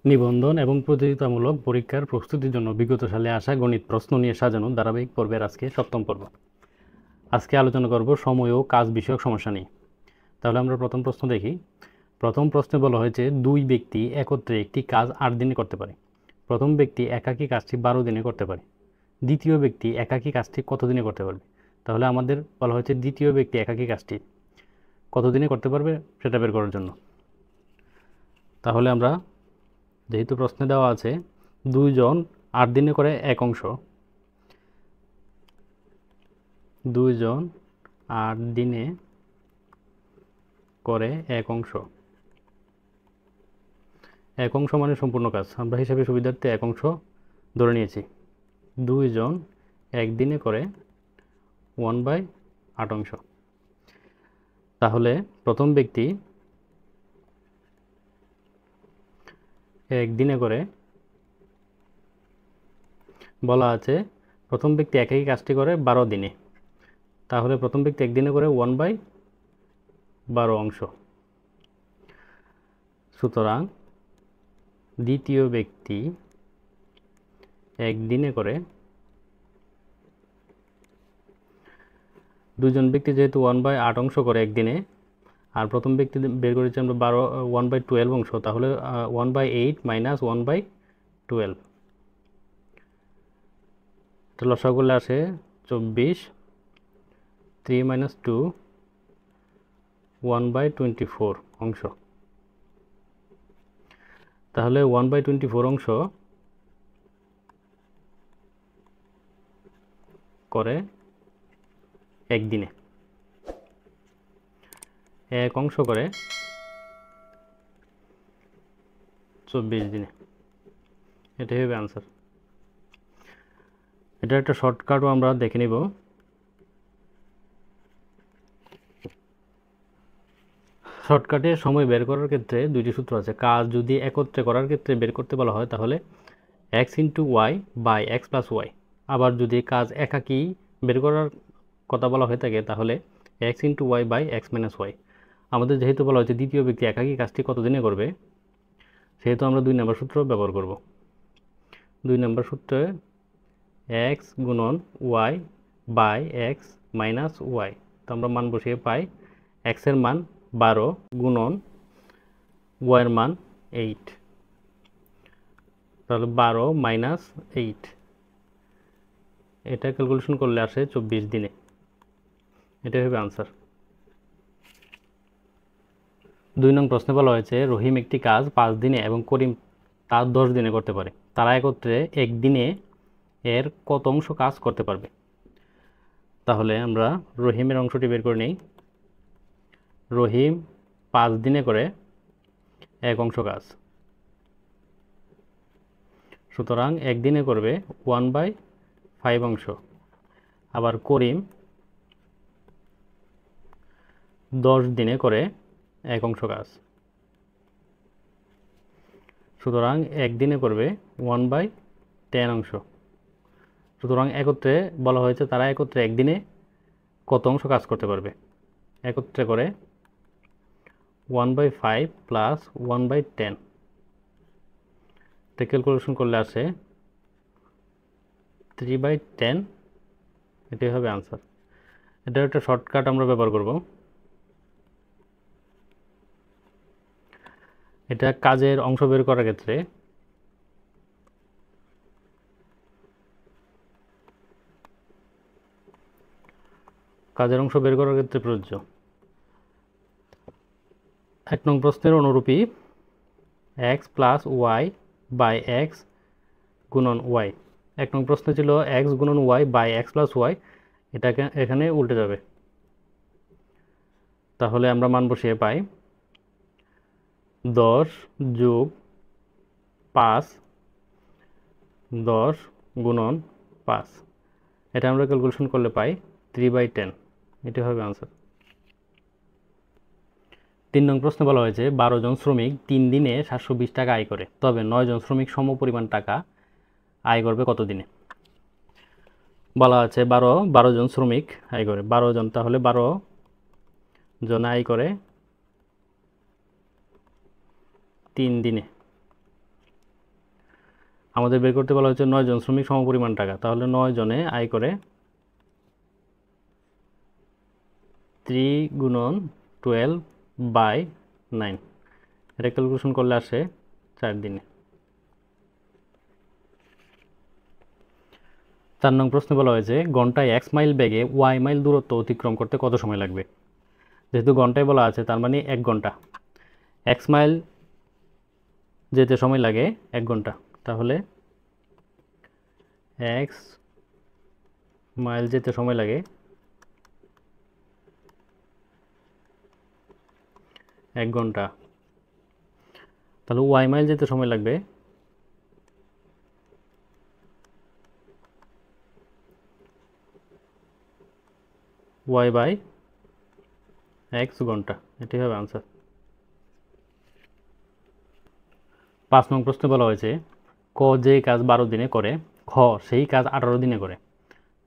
নিবন্ধন এবং প্রতিযোগিতামূলক পরীক্ষার প্রস্তুতির জন্য বিগত সালে আসা গণিত প্রশ্ন নিয়ে সাজানো ধারাবাহিক পর্বের আজকে 7ম পর্ব। আজকে আলোচনা করব সময় ও কাজ বিষয়ক সমস্যা নিয়ে। তাহলে আমরা প্রথম প্রশ্ন দেখি। প্রথম প্রশ্নে বলা হয়েছে 2 ব্যক্তি একত্রে একটি কাজ 8 দিনে করতে পারে। প্রথম ব্যক্তি একাকী কাজটি 12 দিনে করতে পারে। দ্বিতীয় ব্যক্তি একাকী কাজটি কত দিনে করতে পারবে? তাহলে আমাদের বলা হয়েছে দ্বিতীয় ব্যক্তি একাকী কাজটি কত দিনে করতে পারবে সেটা বের করার জন্য। তাহলে আমরা যেহেতু প্রশ্নে দেওয়া আছে 2 জন 8 দিনে করে এক অংশ, 2 জন 8 দিনে করে এক অংশ, এক অংশ মানে সম্পূর্ণ কাজ। আমরা হিসাবে সুবিধার্থে এক অংশ ধরে নিয়েছি। 2 জন 1 দিনে করে 1/8 অংশ। তাহলে প্রথম ব্যক্তি 1 দিনে করে, বলা আছে প্রথম ব্যক্তি একই কাজটি করে 12 দিনে, তাহলে প্রথম ব্যক্তি 1 দিনে করে 1/12 অংশ। সুতরাং দ্বিতীয় ব্যক্তি 1 দিনে করে, দুজন ব্যক্তি যেহেতু 1/8 অংশ করে একদিনে, আর প্রথম ব্যক্তি বের করেছি আমরা 1/12 অংশ, তাহলে 1/8 মাইনাস 1/12, এটা লসাগু করলে আসে 24, 3 মাইনাস 2 1/24 অংশ। তাহলে 1/24 অংশ করে একদিনে, এক অংশ করে 24 দিনে। এটাই হবে আনসার। এটা একটা শর্টকাটও আমরা দেখে নিব। শর্টকাটে সময় বের করার ক্ষেত্রে 2টি সূত্র আছে। কাজ যদি একত্রে করার ক্ষেত্রে বের করতে বলা হয় তাহলে x into y by x plus y. আবার যদি কাজ একাকী বের করার কথা বলা হয়ে থাকে তাহলে x into y by x minus y. আমাদের যেহেতু বলা হয়েছে দ্বিতীয় ব্যক্তি একাকী কাজটি কত দিনে করবে, সেহেতু আমরা 2 নম্বর সূত্র ব্যবহার করব। 2 নম্বর সূত্রে x গুণন y by x minus y, তো আমরা মান বসিয়ে পাই x এর মান 12 গুণন y এর মান 8, তাহলে 12 মাইনাস 8, এটা ক্যালকুলেশন করলে আসে 24 দিনে। এটাই হবে আনসার। 2 নং প্রশ্নে বলা হয়েছে রহিম একটি কাজ 5 দিনে এবং করিম তার 10 দিনে করতে পারে। তারা একত্রে একদিনে এর কত অংশ কাজ করতে পারবে? তাহলে আমরা রহিমের অংশটি বের করে নিই। রহিম 5 দিনে করে এক অংশ কাজ, সুতরাং একদিনে করবে 1/5 অংশ। আবার করিম 10 দিনে করে এক অংশ কাজ, সুতরাং একদিনে করবে 1/10 অংশ। সুতরাং একত্রে বলা হয়েছে তারা একত্রে একদিনে কত অংশ কাজ করতে পারবে? একত্রে করে 1/5 প্লাস 1/10, এটা ক্যালকুলেশন করলে আসে 3/10। এটাই হবে আনসার। এটা একটা শর্টকাট আমরা ব্যবহার করব। এটা কাজের অংশ বের করার ক্ষেত্রে প্রযোজ্য। 1 নং প্রশ্নের অনুরূপী x plus y by x গুণন ওয়াই। 1 নং প্রশ্ন ছিল x গুণন y by x plus y, এটাকে এখানে উল্টে যাবে। তাহলে আমরা মান বসিয়ে পাই 10 যোগ 5, 10 গুণন 5, এটা আমরা ক্যালকুলেশন করলে পাই 3/10। এটা হবে আনসার। 3 নং প্রশ্নে বলা হয়েছে 12 জন শ্রমিক 3 দিনে 720 টাকা আয় করে, তবে 9 জন শ্রমিক সমপরিমাণ টাকা আয় করবে কত দিনে? বলা আছে 12 জন শ্রমিক আয় করে, 12 জন, তাহলে 12 জনে আয় করে 3 দিনে। আমাদের বের করতে বলা হচ্ছে 9 জন শ্রমিক সমপরিমাণ টাকা, তাহলে 9 জনে আয় করে 3 গুণন 12/9, এটা ক্যালকুলেশন করলে আসে 4 দিনে। 4 নং প্রশ্নে বলা হয়েছে ঘন্টায় x মাইল বেগে y মাইল দূরত্ব অতিক্রম করতে কত সময় লাগবে। যেহেতু ঘন্টায় বলা আছে তার মানে 1 ঘন্টা, x মাইল যেতে সময় লাগে 1 ঘন্টা, তাহলে x মাইল যেতে সময় লাগে 1 ঘন্টা, তাহলে y মাইল যেতে সময় লাগবে y/x ঘন্টা, এটি হবে আনসার। 5 নং প্রশ্নে বলা হয়েছে ক যে কাজ 12 দিনে করে খ সেই কাজ 18 দিনে করে।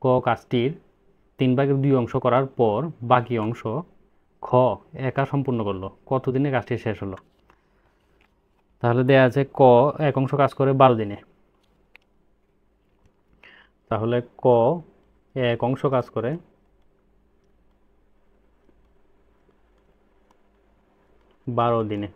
ক কাজটির 3/2 অংশ করার পর বাকি অংশ খ একা সম্পূর্ণ করলো, কত দিনে কাজটি শেষ হলো। তাহলে দেয়া আছে ক এক অংশ কাজ করে 12 দিনে, তাহলে ক এক অংশ কাজ করে 12 দিনে।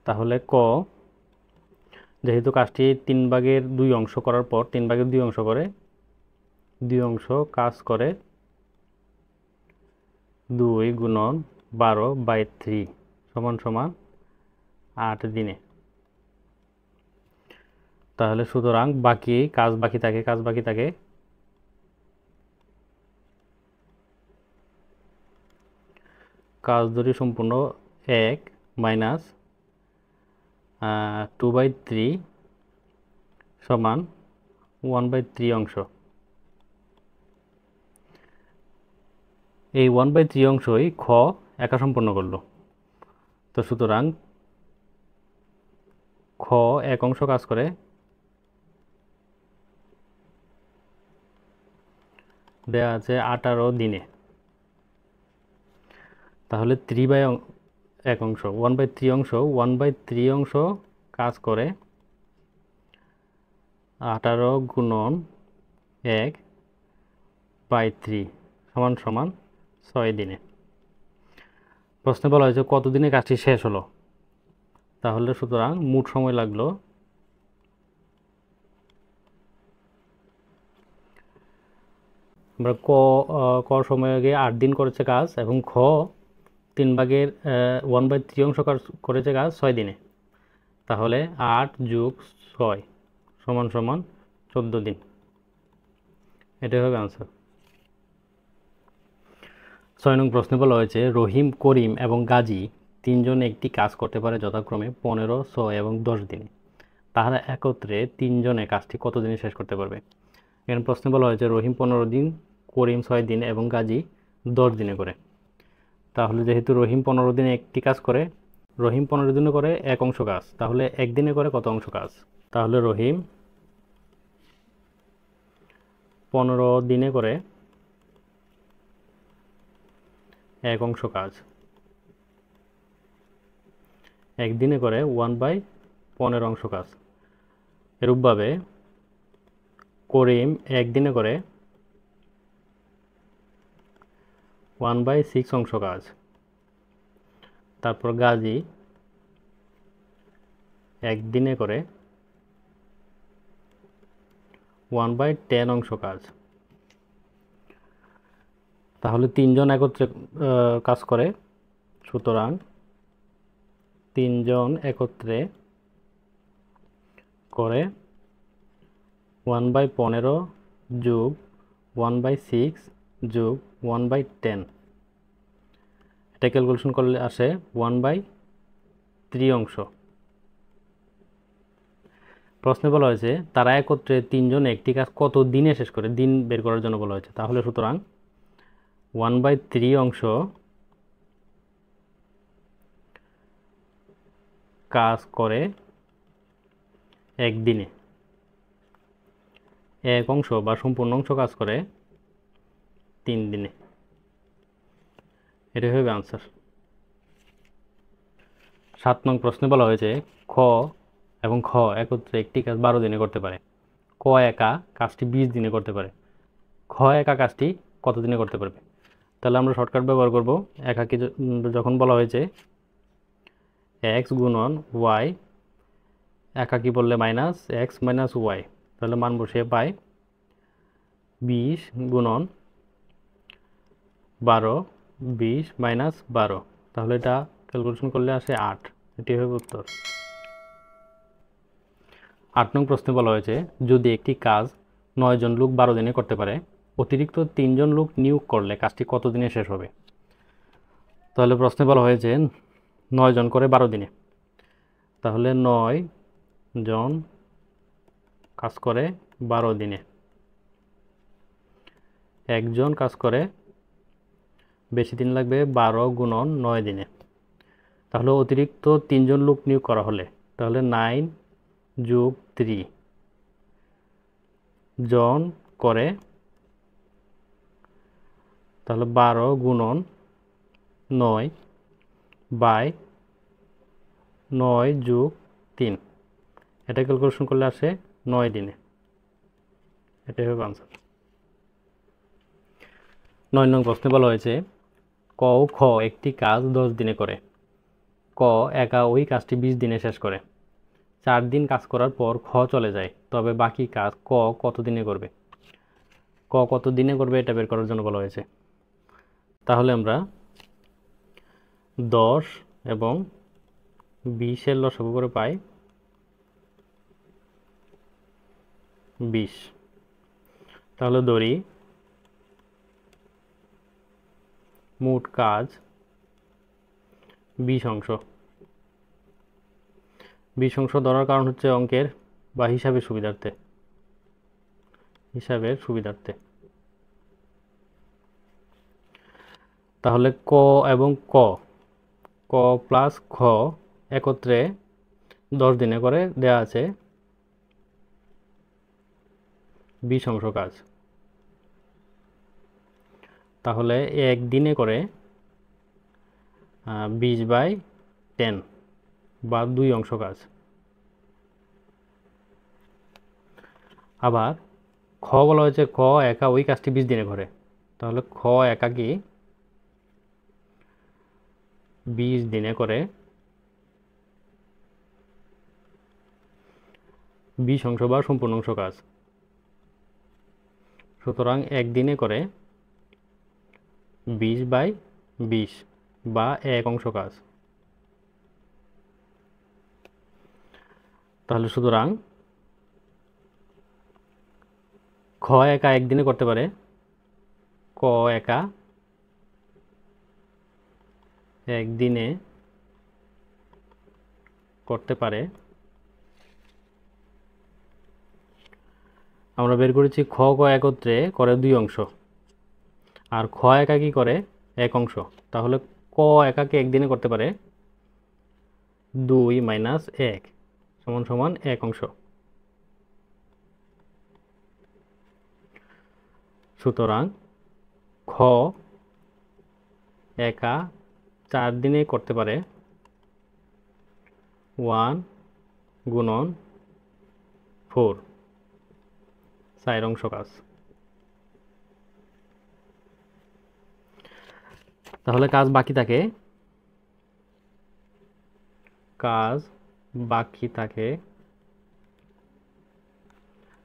তাহলে ক যেহেতু কাজটি 3/2 অংশ করার পর 3/2 অংশ করে 2 অংশ কাজ করে 2 গুণন 12/3 সমান সমান 8 দিনে। তাহলে সুতরাং কাজ বাকি থাকে কাজ ধরি সম্পূর্ণ 1 মাইনাস 2/3 সমান 1/3 অংশ। এই 1/3 অংশই খ একা সম্পন্ন করলো, তো সুতরাং খ এক অংশ কাজ করে দেয়া আছে 18 দিনে। তাহলে 3/1 অংশ 1/3 অংশ কাজ করে 18 গুণন 1/3 সমান সমান 6 দিনে। প্রশ্নে বলা হয়েছে কত দিনে কাজটি শেষ হলো, তাহলে সুতরাং মোট সময় লাগলো আমরা ক সময় আগে 8 দিন করেছে কাজ এবং খ 1/3 অংশ কাজ করেছে কাজ 6 দিনে, তাহলে 8 + 6 সমান সমান 14 দিন, এটাই হবে আনসার। 6 নং প্রশ্নে বলা হয়েছে রহিম, করিম এবং গাজী 3 জন একটি কাজ করতে পারে যথাক্রমে 15, 6 এবং 10 দিনে। তাহারা একত্রে 3 জনে কাজটি কত দিনে শেষ করতে পারবে। এখানে প্রশ্নে বলা হয়েছে রহিম 15 দিন, করিম 6 দিন এবং গাজী 10 দিনে করে। তাহলে যেহেতু রহিম 15 দিনে একটি কাজ করে, রহিম 15 দিনে করে 1 অংশ কাজ, তাহলে 1 দিনে করে কত অংশ কাজ। তাহলে রহিম 15 দিনে করে 1 অংশ কাজ, 1 দিনে করে 1/15 অংশ কাজ। এরূপভাবে করিম 1 দিনে করে 1/6 অংশ কাজ, তারপর গাজী 1 দিনে করে 1/10 অংশ কাজ। তাহলে 3 জন একত্রে কাজ করে, সুতরাং 3 জন একত্রে করে 1/15 যোগ 1/6 যোগ 1/10, এটা ক্যালকুলেশন করলে আসে 1/3 অংশ। প্রশ্নে বলা হয়েছে তারা একত্রে 3 জন একটি কাজ কত দিনে শেষ করে, দিন বের করার জন্য বলা হয়েছে। তাহলে সুতরাং 1/3 অংশ কাজ করে 1 দিনে, 1 অংশ বা সম্পূর্ণ অংশ কাজ করে 3 দিনে। এটাই হবে আনসার। 7 নং প্রশ্নে বলা হয়েছে খ এবং খ একত্রে একটি কাজ 12 দিনে করতে পারে। ক একা কাজটি 20 দিনে করতে পারে। খ একা কাজটি কত দিনে করতে পারবে? তাহলে আমরা শর্টকাট ব্যবহার করব। একাকে যখন বলা হয়েছে এক্স গুণন ওয়াই, একাকি বললে মাইনাস এক্স মাইনাস ওয়াই, তাহলে মান বসিয়ে পাই 20 গুণন 12, 20 মাইনাস 12, তাহলে এটা ক্যালকুলেশন করলে আসে 8। এটি হবে উত্তর। 8 নং প্রশ্নে বলা হয়েছে যদি একটি কাজ 9 জন লোক 12 দিনে করতে পারে, অতিরিক্ত 3 জন লোক নিয়োগ করলে কাজটি কত দিনে শেষ হবে? তাহলে প্রশ্নে বলা হয়েছে 9 জন করে 12 দিনে, তাহলে 9 জন কাজ করে 12 দিনে, একজন কাজ করে বেশি দিন লাগবে 12 গুণন 9 দিনে। তাহলে অতিরিক্ত 3 জন লোক নিয়োগ করা হলে তাহলে 9 যোগ 3 জন করে, তাহলে 12 গুণন 9 বাই 9 যোগ 3, এটা ক্যালকুলেশন করলে আসে 9 দিনে। এটাই হবে আনসার। 9 নং প্রশ্নে বলা হয়েছে ক ও খ একটি কাজ 10 দিনে করে, ক একা ওই কাজটি 20 দিনে শেষ করে। 4 দিন কাজ করার পর খ চলে যায়, তবে বাকি কাজ ক কত দিনে করবে? ক কত দিনে করবে এটা বের করার জন্য বলা হয়েছে। তাহলে আমরা 10 এবং 20-এর লসাগু করে পাই 20। তাহলে ধরি মোট কাজ 20 অংশ। 20 অংশ ধরার কারণ হচ্ছে অঙ্কের বা হিসাবের সুবিধার্থে। তাহলে ক এবং ক প্লাস খ একত্রে 10 দিনে করে দেয়া আছে 20 অংশ কাজ। তাহলে একদিনে করে 20/10 বা 2 অংশ কাজ। আবার খ বলা হয়েছে খ একা ওই কাজটি 20 দিনে করে, তাহলে খ একা কি 20 দিনে করে 20 অংশ বা সম্পূর্ণ অংশ কাজ। সুতরাং একদিনে করে 20/20 বা 1 অংশ কাজ। তাহলে সুতরাং খ একা একদিনে করতে পারে, ক একা একদিনে করতে পারে। আমরা বের করেছি খ ক একত্রে করে 2 অংশ, আর খ একা কি করে 1 অংশ। তাহলে ক একাকে একদিনে করতে পারে 2 মাইনাস 1 সমান সমান 1 অংশ। সুতরাং খ একা 4 দিনে করতে পারে 1 গুণন 4, 4 অংশ কাজ। তাহলে কাজ বাকি থাকে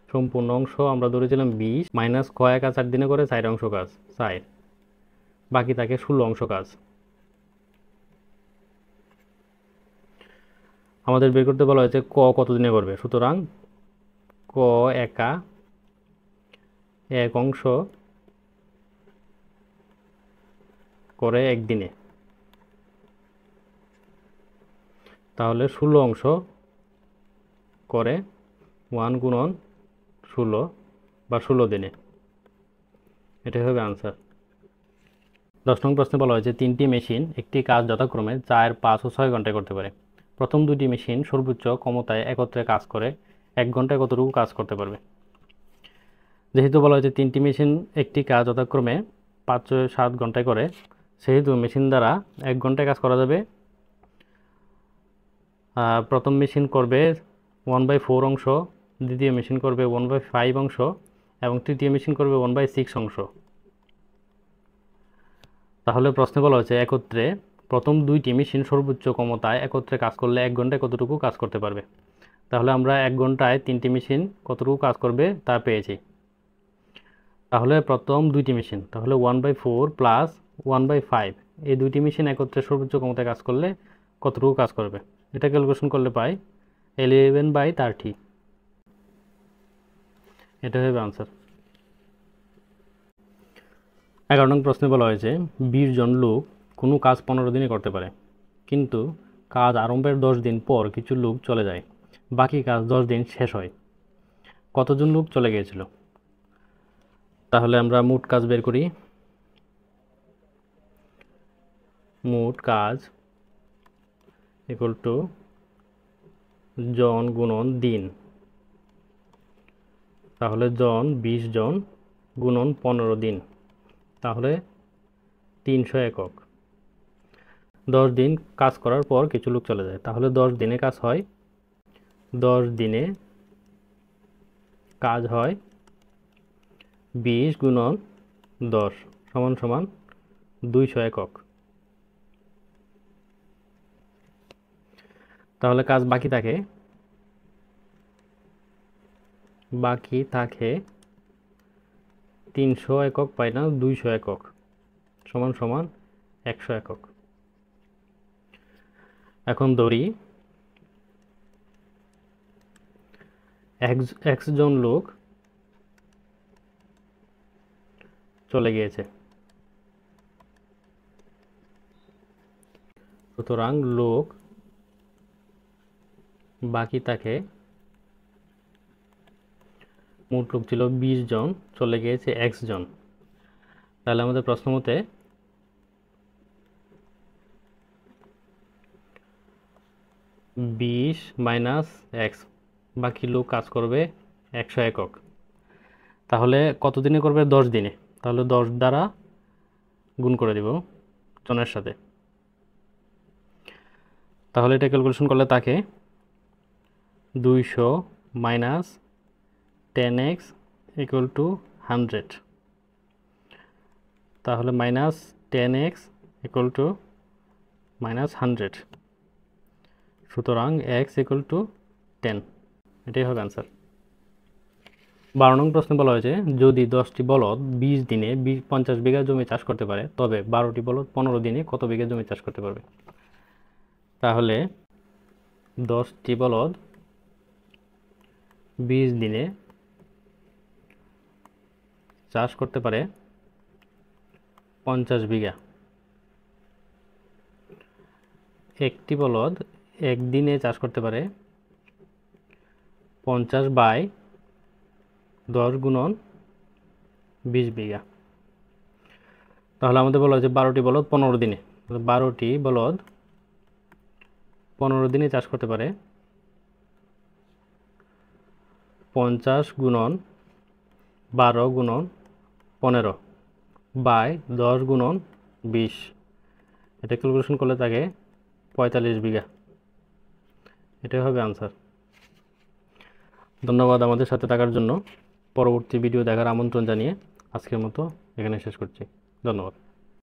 সম্পূর্ণ অংশ আমরা ধরেছিলাম 20 মাইনাস ক একা 4 দিনে করে 4 অংশ কাজ 4, বাকি থাকে 16 অংশ কাজ। আমাদের বের করতে বলা হয়েছে ক কত দিনে করবে, সুতরাং ক একা 1 অংশ করে একদিনে, তাহলে 16 অংশ করে 1 গুণন 16 বা 16 দিনে। এটাই হবে আনসার। 10 নং প্রশ্নে বলা হয়েছে 3টি মেশিন একটি কাজ যথাক্রমে 4, 5 ও 6 ঘন্টায় করতে পারে। প্রথম 2টি মেশিন সর্বোচ্চ ক্ষমতায় একত্রে কাজ করে 1 ঘন্টায় কতটুকু কাজ করতে পারবে? যেহেতু বলা হয়েছে 3টি মেশিন একটি কাজ যথাক্রমে 5 ও 7 ঘন্টায় করে, সেহেতু মেশিন দ্বারা 1 ঘন্টায় কাজ করা যাবে। প্রথম মেশিন করবে 1/4 অংশ, দ্বিতীয় মেশিন করবে 1/5 অংশ এবং তৃতীয় মেশিন করবে 1/6 অংশ। তাহলে প্রশ্নে বলা হচ্ছে একত্রে প্রথম 2টি মেশিন সর্বোচ্চ ক্ষমতায় একত্রে কাজ করলে 1 ঘন্টায় কতটুকু কাজ করতে পারবে। তাহলে আমরা 1 ঘন্টায় 3টি মেশিন কতটুকু কাজ করবে তা পেয়েছি। তাহলে প্রথম 2টি মেশিন, তাহলে 1/4 প্লাস 1/5, এই 2টি মেশিন একত্রে সর্বোচ্চ ক্ষমতায় কাজ করলে কতটুকু কাজ করবে, এটা ক্যালকুলেশন করলে পাই 11/30। এটা হবে আনসার। 11 নং প্রশ্নে বলা হয়েছে 20 জন লোক কোনো কাজ 15 দিনে করতে পারে, কিন্তু কাজ আরম্ভের 10 দিন পর কিছু লোক চলে যায়, বাকি কাজ 10 দিন শেষ হয়। কতজন লোক চলে গিয়েছিল? তাহলে আমরা মোট কাজ বের করি। মোট কাজ ইকুয়াল টু জন গুণন দিন। তাহলে জন 20 জন গুণন 15 দিন, তাহলে 300 একক। 10 দিন কাজ করার পর কিছু লোক চলে যায়, তাহলে 10 দিনে কাজ হয় 10 দিনে কাজ হয় 20 গুণন 10 সমান সমান 200 একক। তাহলে কাজ বাকি থাকে 300 একক মাইনাস 200 একক সমান সমান 100 একক। এখন ধরি x জন লোক চলে গিয়েছে, সুতরাং লোক বাকি থাকে, মোট লোক ছিল 20 জন, চলে গিয়েছে x জন। তাহলে আমাদের প্রশ্ন মতে 20 মাইনাস x, বাকি লোক কাজ করবে 100 একক। তাহলে কত দিনে করবে? 10 দিনে। তাহলে 10 দ্বারা গুণ করে দিব জনের সাথে। তাহলে এটা ক্যালকুলেশন করলে তাকে 200 মাইনাস 10x ইকুয়াল টু 100। তাহলে minus 10x equal to minus 100, সুতরাং x ইকুয়াল টু 10। এটাই হবে আনসার। 12 নং প্রশ্নে বলা হয়েছে যদি 10টি বলদ 20 দিনে 50 বিঘা জমি চাষ করতে পারে, তবে 12টি বলদ 15 দিনে কত বিঘা জমি চাষ করতে পারবে। তাহলে 10টি বলদ 20 দিনে চাষ করতে পারে 50 বিঘা। একটি বলদ একদিনে চাষ করতে পারে 50/10 গুণন 20 বিঘা। তাহলে আমাদের বলা হয়েছে 12টি বলদ 15 দিনে, 12টি বলদ 15 দিনে চাষ করতে পারে 50 গুণন 12 গুণন 15/10 গুণন 20। এটা ক্যালকুলেশন করলে থাকে 45 বিঘা। এটাই হবে আনসার। ধন্যবাদ আমাদের সাথে থাকার জন্য। পরবর্তী ভিডিও দেখার আমন্ত্রণ জানিয়ে আজকের মতো এখানে শেষ করছি। ধন্যবাদ।